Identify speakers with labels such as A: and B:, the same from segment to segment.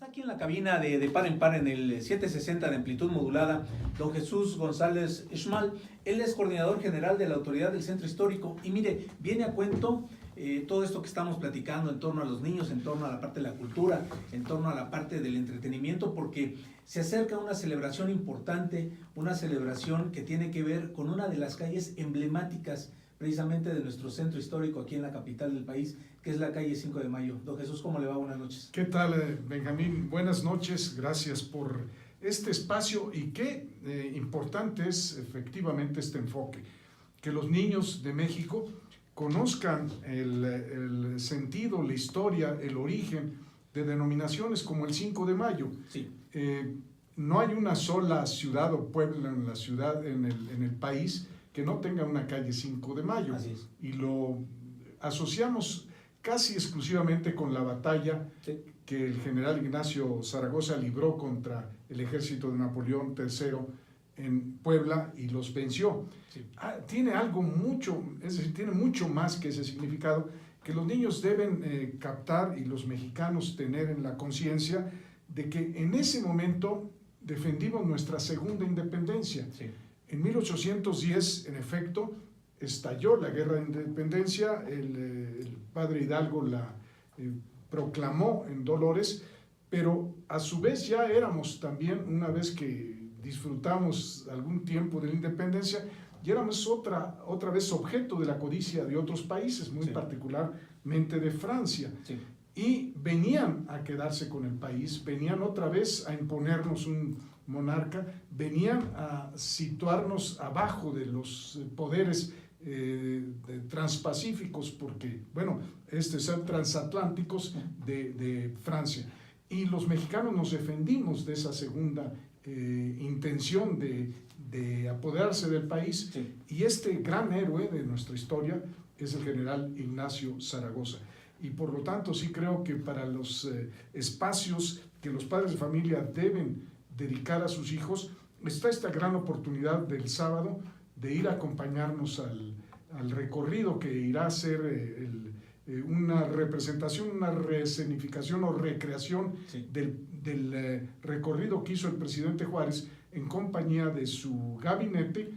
A: Está aquí en la cabina de par en par en el 760 de amplitud modulada, don Jesús González Schmal. Él es coordinador general de la Autoridad del Centro Histórico y mire, viene a cuento todo esto que estamos platicando en torno a los niños, en torno a la parte de la cultura, en torno a la parte del entretenimiento, porque se acerca una celebración importante, una celebración que tiene que ver con una de las calles emblemáticas precisamente de nuestro centro histórico aquí en la capital del país, que es la calle 5 de Mayo. Don Jesús, ¿cómo le va? Buenas noches.
B: ¿Qué tal, Benjamín? Buenas noches, gracias por este espacio y qué importante es efectivamente este enfoque, que los niños de México conozcan el sentido, la historia, el origen de denominaciones como el 5 de Mayo.
A: Sí.
B: No hay una sola ciudad o pueblo en la ciudad, en el país, que no tenga una calle 5 de Mayo.
A: Así es.
B: Y lo asociamos casi exclusivamente con la batalla que el general Ignacio Zaragoza libró contra el ejército de Napoleón III en Puebla y los venció.
A: Sí.
B: Tiene algo mucho, es decir, tiene mucho más que ese significado que los niños deben captar y los mexicanos tener en la conciencia de que en ese momento defendimos nuestra segunda independencia.
A: Sí.
B: En 1810, en efecto, estalló la guerra de independencia, el padre Hidalgo la proclamó en Dolores, pero a su vez ya éramos también, una vez que disfrutamos algún tiempo de la independencia, ya éramos otra vez objeto de la codicia de otros países, muy particularmente de Francia.
A: Sí.
B: Y venían a quedarse con el país, venían otra vez a imponernos un monarca, venían a situarnos abajo de los poderes transpacíficos, porque, bueno, son transatlánticos de Francia. Y los mexicanos nos defendimos de esa segunda intención de apoderarse del país.
A: Sí.
B: Y este gran héroe de nuestra historia es el general Ignacio Zaragoza. Y por lo tanto sí creo que para los espacios que los padres de familia deben dedicar a sus hijos, está esta gran oportunidad del sábado de ir a acompañarnos al recorrido que irá a ser una representación, una reescenificación o recreación del recorrido que hizo el presidente Juárez en compañía de su gabinete.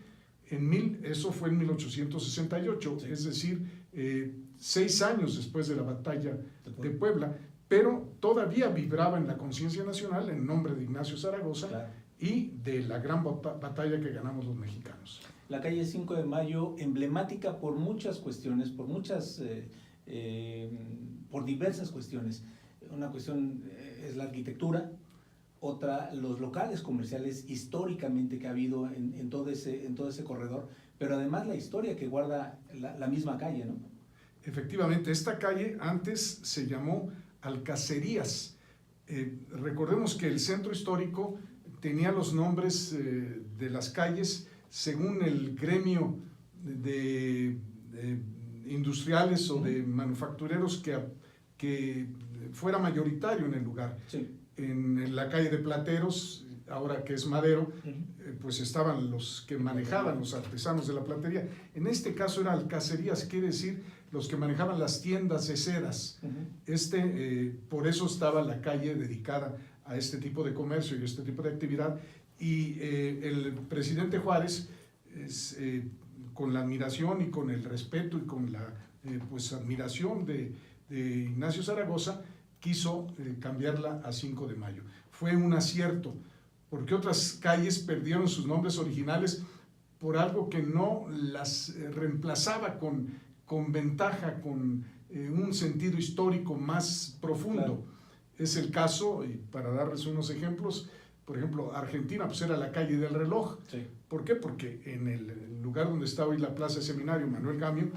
B: Eso fue en 1868, es decir, 6 años después de la batalla de Puebla, pero todavía vibraba en la conciencia nacional en nombre de Ignacio Zaragoza. Claro. Y de la gran batalla que ganamos los mexicanos.
A: La calle 5 de Mayo, emblemática por muchas cuestiones, por diversas cuestiones. Una cuestión es la arquitectura, otra los locales comerciales históricamente que ha habido en todo ese corredor, pero además la historia que guarda la misma calle, ¿no?
B: Efectivamente, esta calle antes se llamó Alcacerías. Recordemos que el centro histórico tenía los nombres de las calles según el gremio de industriales o de manufactureros que fuera mayoritario en el lugar. Sí. En la calle de Plateros, ahora que es Madero, pues estaban los que manejaban, los artesanos de la platería. En este caso era Alcacerías, quiere decir los que manejaban las tiendas de sedas. Por eso estaba la calle dedicada a este tipo de comercio y este tipo de actividad. Y el presidente Juárez, con la admiración y con el respeto y con la admiración de Ignacio Zaragoza, quiso cambiarla a 5 de Mayo. Fue un acierto, porque otras calles perdieron sus nombres originales por algo que no las reemplazaba con ventaja, con un sentido histórico más profundo. Claro. Es el caso, y para darles unos ejemplos, por ejemplo, Argentina pues era la calle del reloj. Sí. ¿Por qué? Porque en el lugar donde está hoy la Plaza Seminario Manuel Gamio,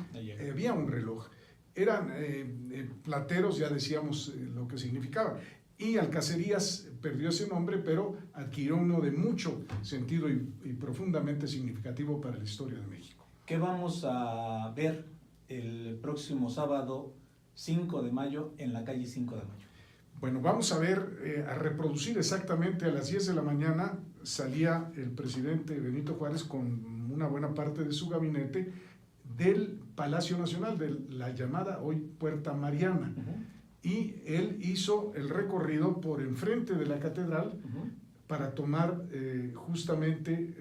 B: había un reloj. Eran Plateros, ya decíamos lo que significaba. Y Alcacerías perdió ese nombre, pero adquirió uno de mucho sentido y profundamente significativo para la historia de México.
A: ¿Qué vamos a ver el próximo sábado 5 de mayo en la calle 5 de mayo?
B: Bueno, vamos a ver, a reproducir exactamente a las 10 de la mañana salía el presidente Benito Juárez con una buena parte de su gabinete del Palacio Nacional, de la llamada hoy Puerta Mariana. y él hizo el recorrido por enfrente de la catedral para tomar justamente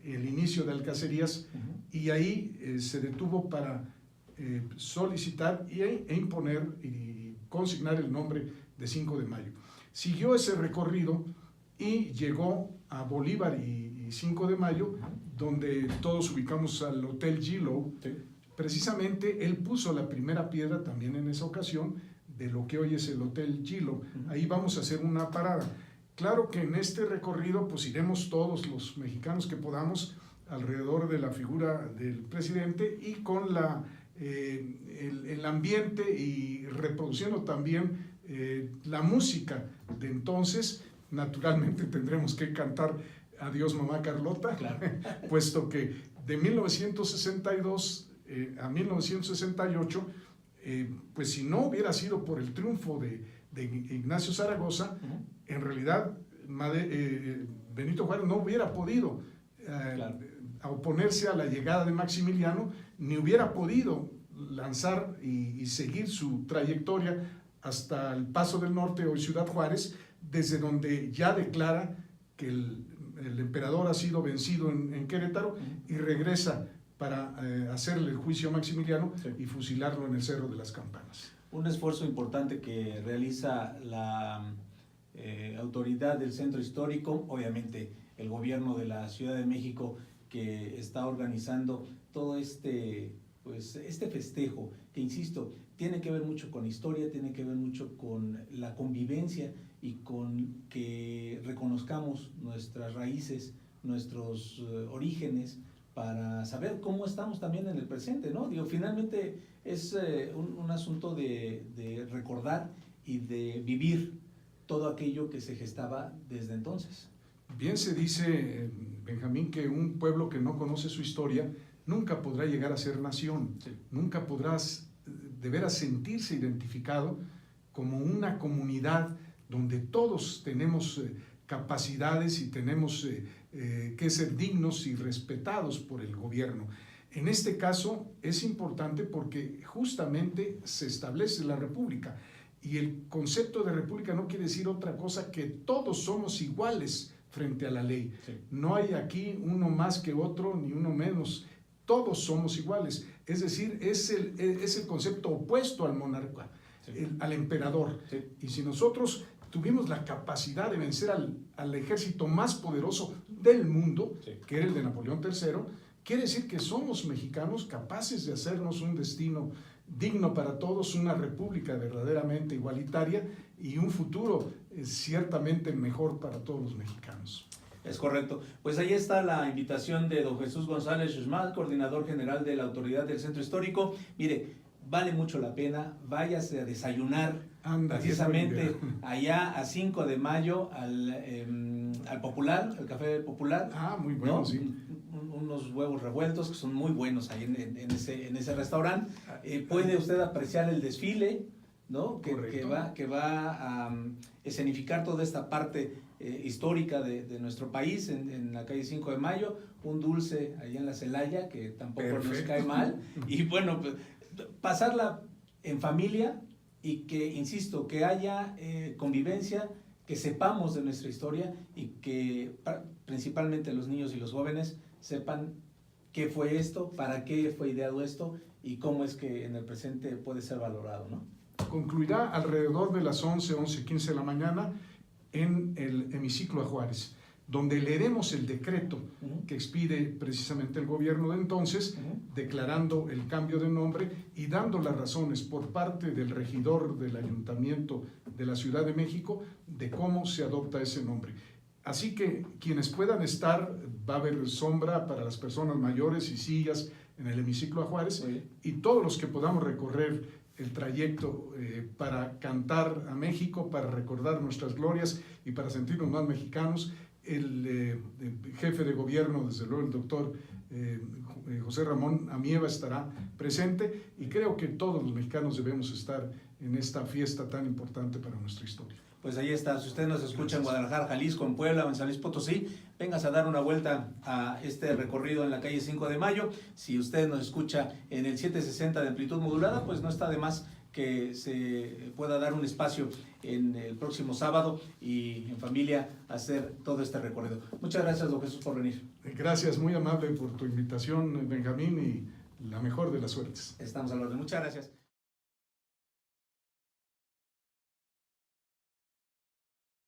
B: el inicio de Alcacerías, y ahí se detuvo para solicitar e imponer y consignar el nombre de 5 de mayo. Siguió ese recorrido y llegó a Bolívar y 5 de mayo, donde todos ubicamos al Hotel Gilo.
A: Sí.
B: Precisamente él puso la primera piedra también en esa ocasión de lo que hoy es el Hotel Gilo. Ahí vamos a hacer una parada. Claro que en este recorrido pues iremos todos los mexicanos que podamos alrededor de la figura del presidente y con el ambiente, y reproduciendo también la música de entonces. Naturalmente tendremos que cantar Adiós Mamá Carlota,
A: claro.
B: Puesto que de 1962 a 1968, pues si no hubiera sido por el triunfo de Ignacio Zaragoza, en realidad Benito Juárez no hubiera podido
A: Claro.
B: oponerse a la llegada de Maximiliano, ni hubiera podido lanzar y seguir su trayectoria hasta el Paso del Norte, hoy Ciudad Juárez, desde donde ya declara que el emperador ha sido vencido en Querétaro y regresa para hacerle el juicio a Maximiliano y fusilarlo en el Cerro de las Campanas.
A: Un esfuerzo importante que realiza la autoridad del centro histórico, obviamente el gobierno de la Ciudad de México, que está organizando todo este festejo, que insisto, tiene que ver mucho con historia, tiene que ver mucho con la convivencia y con que reconozcamos nuestras raíces, nuestros orígenes, para saber cómo estamos también en el presente, ¿no? Digo, finalmente es un asunto de recordar y de vivir todo aquello que se gestaba desde entonces.
B: Bien se dice, Benjamín, que un pueblo que no conoce su historia nunca podrá llegar a ser nación,
A: Sí.
B: nunca podrás de veras sentirse identificado como una comunidad donde todos tenemos capacidades y tenemos que ser dignos y respetados por el gobierno. En este caso es importante porque justamente se establece la república, y el concepto de república no quiere decir otra cosa que todos somos iguales frente a la ley.
A: Sí.
B: No hay aquí uno más que otro ni uno menos, todos somos iguales. Es decir, es el concepto opuesto al monarca,
A: Sí.
B: al emperador.
A: Sí.
B: Y si nosotros tuvimos la capacidad de vencer al ejército más poderoso del mundo,
A: Sí.
B: que era el de Napoleón III, quiere decir que somos mexicanos capaces de hacernos un destino digno para todos, una república verdaderamente igualitaria y un futuro ciertamente mejor para todos los mexicanos.
A: Es correcto. Pues ahí está la invitación de don Jesús González Uxmal, coordinador general de la autoridad del centro histórico. Mire, vale mucho la pena, váyase a desayunar precisamente allá a 5 de mayo al Popular, al Café Popular.
B: Ah, muy bueno,
A: ¿no?
B: sí.
A: Unos huevos revueltos que son muy buenos ahí en ese restaurante. Puede usted apreciar el desfile, ¿no? que va a escenificar toda esta parte histórica de nuestro país en la calle 5 de Mayo, un dulce allá en la Celaya que tampoco nos cae mal, y bueno, pues, pasarla en familia y que, insisto, que haya convivencia, que sepamos de nuestra historia y que principalmente los niños y los jóvenes sepan qué fue esto, para qué fue ideado esto y cómo es que en el presente puede ser valorado, ¿no?
B: Concluirá alrededor de las 11:15 de la mañana en el hemiciclo a Juárez, donde leeremos el decreto que expide precisamente el gobierno de entonces, declarando el cambio de nombre y dando las razones por parte del regidor del Ayuntamiento de la Ciudad de México de cómo se adopta ese nombre. Así que quienes puedan estar, va a haber sombra para las personas mayores y sillas en el hemiciclo a Juárez, y todos los que podamos recorrer el trayecto para cantar a México, para recordar nuestras glorias y para sentirnos más mexicanos. El jefe de gobierno, desde luego el doctor José Ramón Amieva, estará presente, y creo que todos los mexicanos debemos estar en esta fiesta tan importante para nuestra historia.
A: Pues ahí está, si usted nos escucha en Guadalajara, Jalisco, en Puebla o en San Luis Potosí, vengas a dar una vuelta a este recorrido en la calle 5 de Mayo. Si usted nos escucha en el 760 de amplitud modulada, pues no está de más que se pueda dar un espacio en el próximo sábado y en familia hacer todo este recorrido. Muchas gracias, don Jesús, por venir.
B: Gracias, muy amable por tu invitación, Benjamín, y la mejor de las suertes.
A: Estamos a la orden. Muchas gracias.